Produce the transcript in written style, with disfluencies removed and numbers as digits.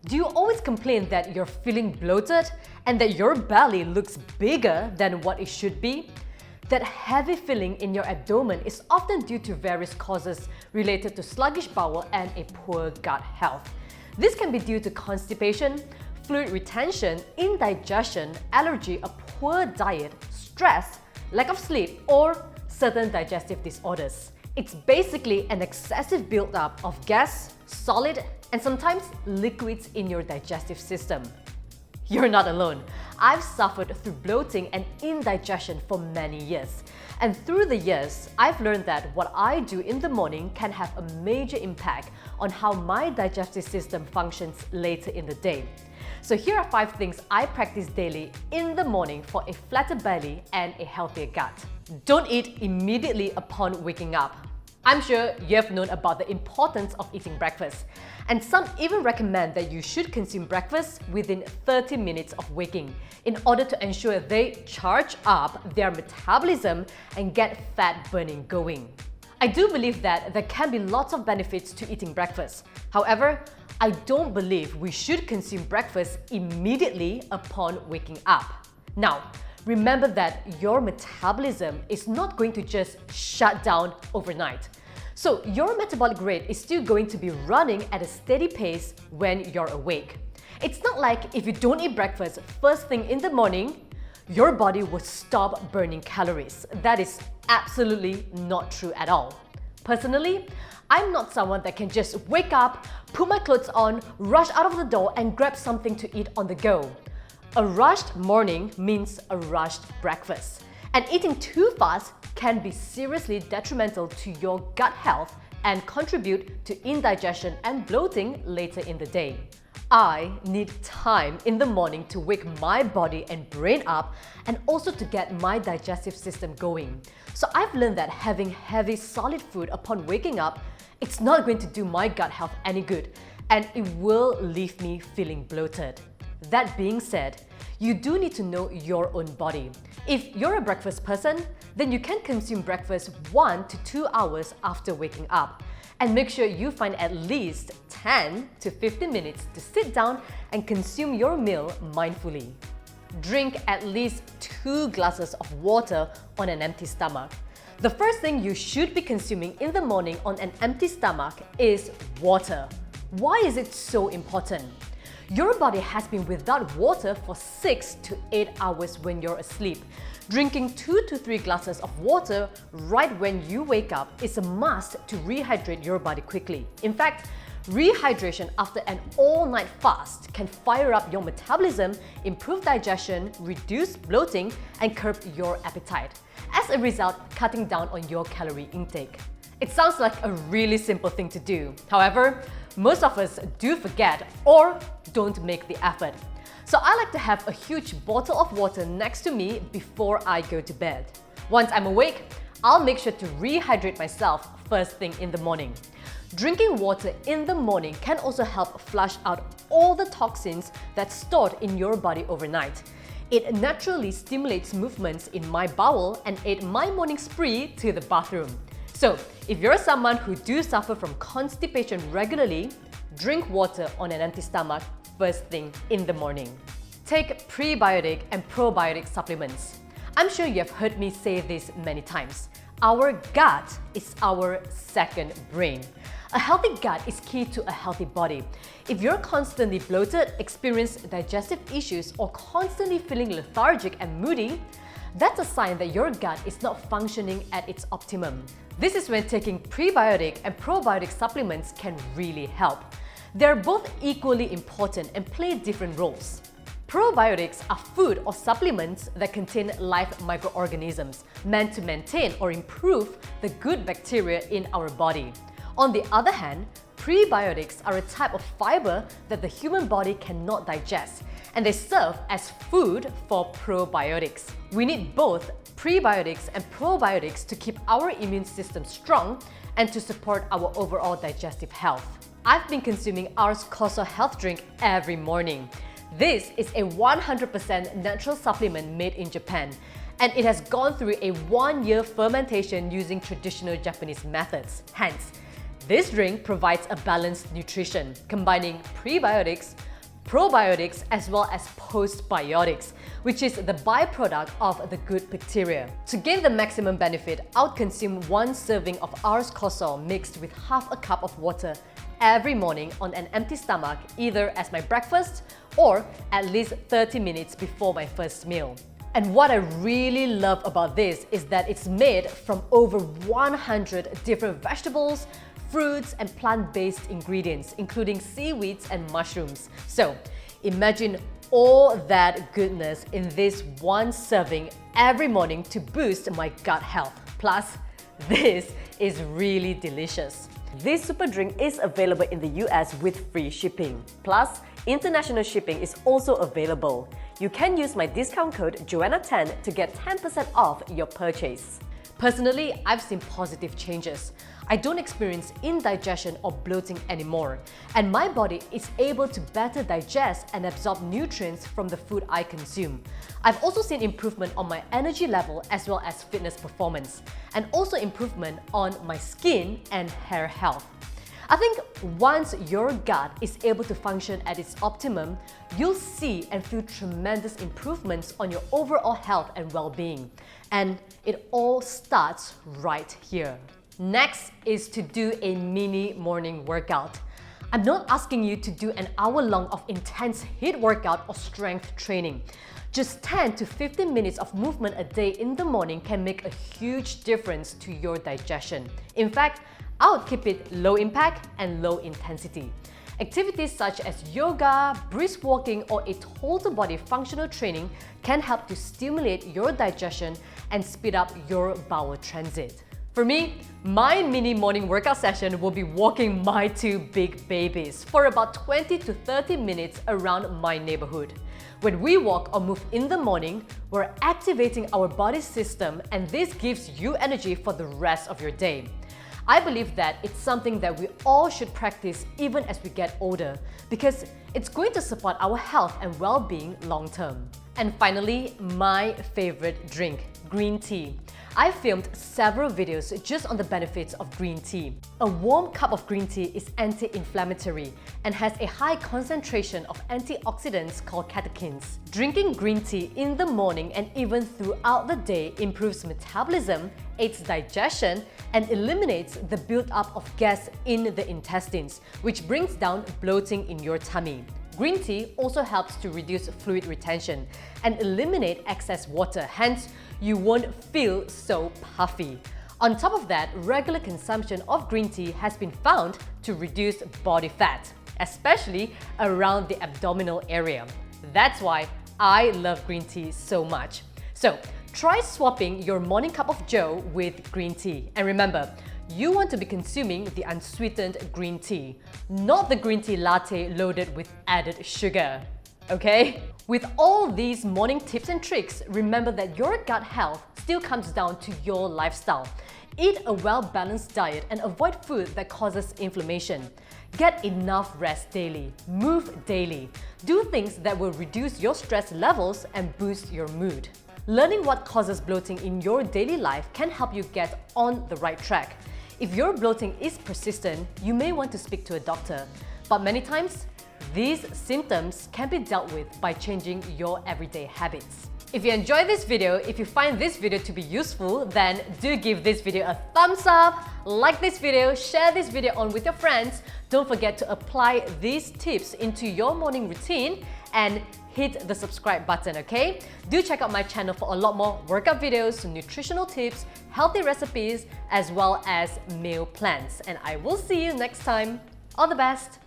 Do you always complain that you're feeling bloated and that your belly looks bigger than what it should be? That heavy feeling in your abdomen is often due to various causes related to sluggish bowel and a poor gut health. This can be due to constipation, fluid retention, indigestion, allergy, a poor diet, stress, lack of sleep, or certain digestive disorders. It's basically an excessive buildup of gas, solid, and sometimes liquids in your digestive system. You're not alone. I've suffered through bloating and indigestion for many years. And through the years, I've learned that what I do in the morning can have a major impact on how my digestive system functions later in the day. So here are 5 things I practice daily in the morning for a flatter belly and a healthier gut. Don't eat immediately upon waking up. I'm sure you have known about the importance of eating breakfast, and some even recommend that you should consume breakfast within 30 minutes of waking in order to ensure they charge up their metabolism and get fat burning going. I do believe that there can be lots of benefits to eating breakfast. However, I don't believe we should consume breakfast immediately upon waking up. Now, remember that your metabolism is not going to just shut down overnight. So your metabolic rate is still going to be running at a steady pace when you're awake. It's not like if you don't eat breakfast first thing in the morning, your body will stop burning calories. That is absolutely not true at all. Personally, I'm not someone that can just wake up, put my clothes on, rush out of the door and grab something to eat on the go. A rushed morning means a rushed breakfast. And eating too fast can be seriously detrimental to your gut health and contribute to indigestion and bloating later in the day. I need time in the morning to wake my body and brain up and also to get my digestive system going. So I've learned that having heavy solid food upon waking up, it's not going to do my gut health any good and it will leave me feeling bloated. That being said, you do need to know your own body. If you're a breakfast person, then you can consume breakfast 1 to 2 hours after waking up. And make sure you find at least 10 to 15 minutes to sit down and consume your meal mindfully. Drink at least 2 glasses of water on an empty stomach. The first thing you should be consuming in the morning on an empty stomach is water. Why is it so important? Your body has been without water for 6 to 8 hours when you're asleep. Drinking 2 to 3 glasses of water right when you wake up is a must to rehydrate your body quickly. In fact, rehydration after an all-night fast can fire up your metabolism, improve digestion, reduce bloating, and curb your appetite. As a result, cutting down on your calorie intake. It sounds like a really simple thing to do. However, most of us do forget or don't make the effort. So I like to have a huge bottle of water next to me before I go to bed. Once I'm awake, I'll make sure to rehydrate myself first thing in the morning. Drinking water in the morning can also help flush out all the toxins that's stored in your body overnight. It naturally stimulates movements in my bowel and aid my morning spree to the bathroom. So, if you're someone who do suffer from constipation regularly, drink water on an empty stomach first thing in the morning. Take prebiotic and probiotic supplements. I'm sure you have heard me say this many times. Our gut is our second brain. A healthy gut is key to a healthy body. If you're constantly bloated, experience digestive issues, or constantly feeling lethargic and moody, that's a sign that your gut is not functioning at its optimum. This is when taking prebiotic and probiotic supplements can really help. They're both equally important and play different roles. Probiotics are food or supplements that contain live microorganisms meant to maintain or improve the good bacteria in our body. On the other hand, prebiotics are a type of fiber that the human body cannot digest, and they serve as food for probiotics. We need both prebiotics and probiotics to keep our immune system strong and to support our overall digestive health. I've been consuming Ars Koso health drink every morning. This is a 100% natural supplement made in Japan, and it has gone through a 1-year fermentation using traditional Japanese methods. Hence, this drink provides a balanced nutrition, combining prebiotics, probiotics as well as postbiotics, which is the byproduct of the good bacteria. To gain the maximum benefit, I would consume 1 serving of Ars Kosol mixed with half a cup of water every morning on an empty stomach, either as my breakfast or at least 30 minutes before my first meal. And what I really love about this is that it's made from over 100 different vegetables, fruits and plant-based ingredients, including seaweeds and mushrooms. So imagine all that goodness in this 1 serving every morning to boost my gut health. Plus, this is really delicious. This super drink is available in the US with free shipping. Plus, international shipping is also available. You can use my discount code Joanna10 to get 10% off your purchase. Personally, I've seen positive changes. I don't experience indigestion or bloating anymore, and my body is able to better digest and absorb nutrients from the food I consume. I've also seen improvement on my energy level as well as fitness performance, and also improvement on my skin and hair health. I think once your gut is able to function at its optimum, you'll see and feel tremendous improvements on your overall health and well-being. And it all starts right here. Next is to do a mini morning workout. I'm not asking you to do an hour-long of intense HIIT workout or strength training. Just 10 to 15 minutes of movement a day in the morning can make a huge difference to your digestion. In fact, I would keep it low impact and low intensity. Activities such as yoga, brisk walking, or a total body functional training can help to stimulate your digestion and speed up your bowel transit. For me, my mini morning workout session will be walking my 2 big babies for about 20 to 30 minutes around my neighborhood. When we walk or move in the morning, we're activating our body system, and this gives you energy for the rest of your day. I believe that it's something that we all should practice even as we get older, because it's going to support our health and well-being long-term. And finally, my favorite drink, green tea. I filmed several videos just on the benefits of green tea. A warm cup of green tea is anti-inflammatory and has a high concentration of antioxidants called catechins. Drinking green tea in the morning and even throughout the day improves metabolism, aids digestion, and eliminates the buildup of gas in the intestines, which brings down bloating in your tummy. Green tea also helps to reduce fluid retention and eliminate excess water, hence you won't feel so puffy. On top of that, regular consumption of green tea has been found to reduce body fat, especially around the abdominal area. That's why I love green tea so much. So try swapping your morning cup of joe with green tea. And remember, you want to be consuming the unsweetened green tea, not the green tea latte loaded with added sugar. Okay? With all these morning tips and tricks, remember that your gut health still comes down to your lifestyle. Eat a well-balanced diet and avoid food that causes inflammation. Get enough rest daily. Move daily. Do things that will reduce your stress levels and boost your mood. Learning what causes bloating in your daily life can help you get on the right track. If your bloating is persistent, you may want to speak to a doctor. But many times, these symptoms can be dealt with by changing your everyday habits. If you enjoyed this video, if you find this video to be useful, then do give this video a thumbs up, like this video, share this video on with your friends. Don't forget to apply these tips into your morning routine and hit the subscribe button, okay? Do check out my channel for a lot more workout videos, nutritional tips, healthy recipes, as well as meal plans. And I will see you next time. All the best!